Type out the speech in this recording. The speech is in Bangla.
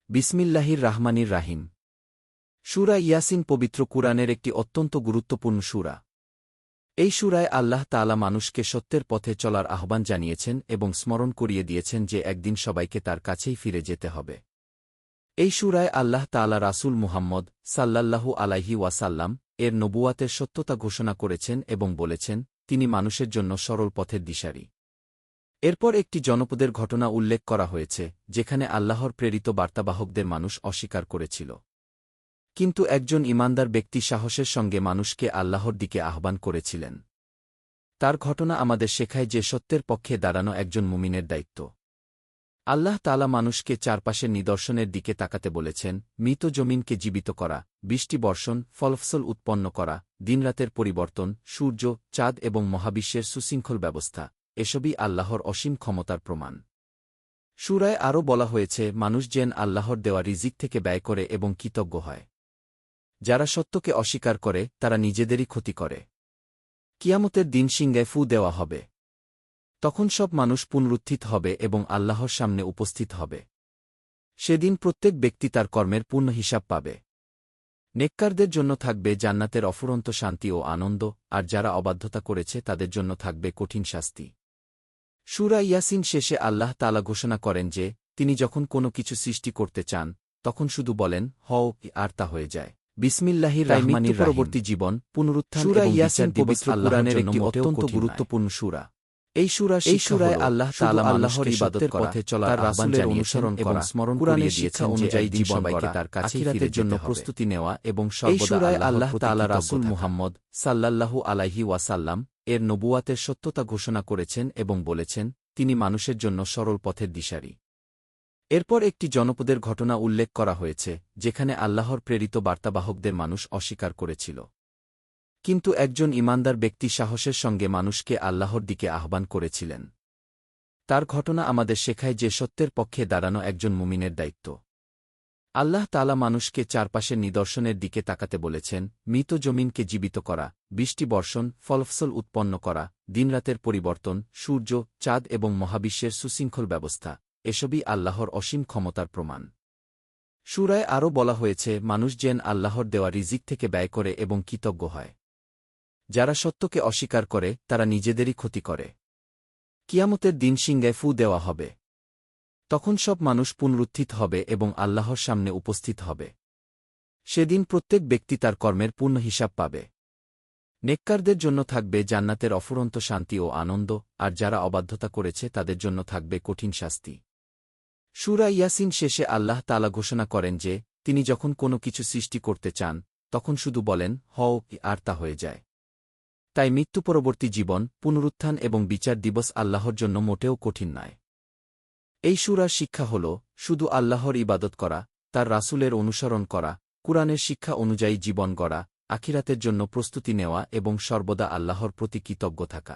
বিসমিল্লাহির রাহমানির রাহিম। সূরা ইয়াসিন পবিত্র কুরআনের একটি অত্যন্ত গুরুত্বপূর্ণ সূরা। এই সূরায় আল্লাহ তাআলা মানুষকে সত্যের পথে চলার আহ্বান জানিয়েছেন এবং স্মরণ করিয়ে দিয়েছেন যে একদিন সবাইকে তার কাছেই ফিরে যেতে হবে। এই সূরায় আল্লাহ তাআলা রাসূল মুহাম্মদ সাল্লাল্লাহু আলাইহি ওয়াসাল্লাম এর নবুয়াতের সত্যতা ঘোষণা করেছেন এবং বলেছেন তিনি মানুষের জন্য সরল পথের দিশারি। এরপর একটি জনপদের ঘটনা উল্লেখ করা হয়েছে যেখানে আল্লাহর প্রেরিত বার্তাবাহকদের মানুষ অস্বীকার করেছিল। কিন্তু একজন ঈমানদার ব্যক্তি সাহসের সঙ্গে মানুষকে আল্লাহর দিকে আহ্বান করেছিলেন। তার ঘটনা আমাদের শেখায় যে সত্যের পক্ষে দাঁড়ানো একজন মুমিনের দায়িত্ব। আল্লাহ তাআলা মানুষকে চারপাশের নিদর্শনের দিকে তাকাতে বলেছেন, মৃত জমিনকে জীবিত করা, বৃষ্টি বর্ষণ, ফলফসল উৎপন্ন করা, দিনরাতের পরিবর্তন, সূর্য, চাঁদ এবং মহাবিশ্বের সুশৃঙ্খল ব্যবস্থা, এসবই আল্লাহর অসীম ক্ষমতার প্রমাণ। সূরায় আরও বলা হয়েছে মানুষ যেন আল্লাহর দেওয়া রিজিক থেকে ব্যয় করে এবং কৃতজ্ঞ হয়। যারা সত্যকে অস্বীকার করে তারা নিজেদেরই ক্ষতি করে। কিয়ামতের দিন সিংহায় ফু দেওয়া হবে। তখন সব মানুষ পুনরুত্থিত হবে এবং আল্লাহর সামনে উপস্থিত হবে। সেদিন প্রত্যেক ব্যক্তি তার কর্মের পূর্ণ হিসাব পাবে। নেককারদের জন্য থাকবে জান্নাতের অফুরন্ত শান্তি ও আনন্দ, আর যারা অবাধ্যতা করেছে তাদের জন্য থাকবে কঠিন শাস্তি। সূরা ইয়াসিন শেষে আল্লাহ তাআলা ঘোষণা করেন যে তিনি যখন কোনো কিছু সৃষ্টি করতে চান তখন শুধু বলেন হও, আর তা হয়ে যায়। বিসমিল্লাহির রাহমানির রাহিম। পরবর্তী জীবন, পুনরুত্থান এবং বিচার দিবস পবিত্র একটি অত্যন্ত গুরুত্বপূর্ণ সূরা। এই সূরায় আল্লাহ তাআলা আল্লাহর ইবাদতের পথে চলার রাসূলের অনুসরণ করা, স্মরণ করিয়ে দিয়েছেন অনুযায়ী জীবন সবাইকে তার কাছেই ফিরে জন্য প্রস্তুতি নেওয়া এবং সর্বদা আল্লাহ তাআলা রাসূল মুহাম্মদ সাল্লাল্লাহু আলাইহি ওয়াসাল্লাম এর নবুয়াতের সত্যতা ঘোষণা করেছেন এবং বলেছেন তিনি মানুষের জন্য সরল পথের দিশারি। এরপর একটি জনপদের ঘটনা উল্লেখ করা হয়েছে যেখানে আল্লাহর প্রেরিত বার্তাবাহকদের মানুষ অস্বীকার করেছিল। কিন্তু একজন ঈমানদার ব্যক্তি সাহসের সঙ্গে মানুষকে আল্লাহর দিকে আহ্বান করেছিলেন। তার ঘটনা আমাদের শেখায় যে সত্যের পক্ষে দাঁড়ানো একজন মুমিনের দায়িত্ব। আল্লাহ তাআলা মানুষকে চারপাশের নিদর্শনের দিকে তাকাতে বলেছেন, মৃত জমিনকে জীবিত করা, বৃষ্টি বর্ষণ, ফলফসল উৎপন্ন করা, দিনরাতের পরিবর্তন, সূর্য, চাঁদ এবং মহাবিশ্বের সুশৃঙ্খল ব্যবস্থা, এসবই আল্লাহর অসীম ক্ষমতার প্রমাণ। সূরায় আরও বলা হয়েছে মানুষ যেন আল্লাহর দেওয়া রিজিক থেকে ব্যয় করে এবং কৃতজ্ঞ হয়। যারা সত্যকে অস্বীকার করে তারা নিজেদেরই ক্ষতি করে। কিয়ামতের দিন সিংহায় ফু দেওয়া হবে। তখন সব মানুষ পুনরুত্থিত হবে এবং আল্লাহর সামনে উপস্থিত হবে। সেদিন প্রত্যেক ব্যক্তি তার কর্মের পূর্ণ হিসাব পাবে। নেককারদের জন্য থাকবে জান্নাতের অফুরন্ত শান্তি ও আনন্দ, আর যারা অবাধ্যতা করেছে তাদের জন্য থাকবে কঠিন শাস্তি। সূরা ইয়াসিন শেষে আল্লাহ তাআলা ঘোষণা করেন যে তিনি যখন কোনো কিছু সৃষ্টি করতে চান তখন শুধু বলেন হও, আর তা হয়ে যায়। তাই মৃত্যু পরবর্তী জীবন, পুনরুত্থান এবং বিচার দিবস আল্লাহর জন্য মোটেও কঠিন নয়। এই সূরার শিক্ষা হল শুধু আল্লাহর ইবাদত করা, তার রাসূলের অনুসরণ করা, কুরআনের শিক্ষা অনুযায়ী জীবন গড়া, আখিরাতের জন্য প্রস্তুতি নেওয়া এবং সর্বদা আল্লাহর প্রতি কৃতজ্ঞ থাকা।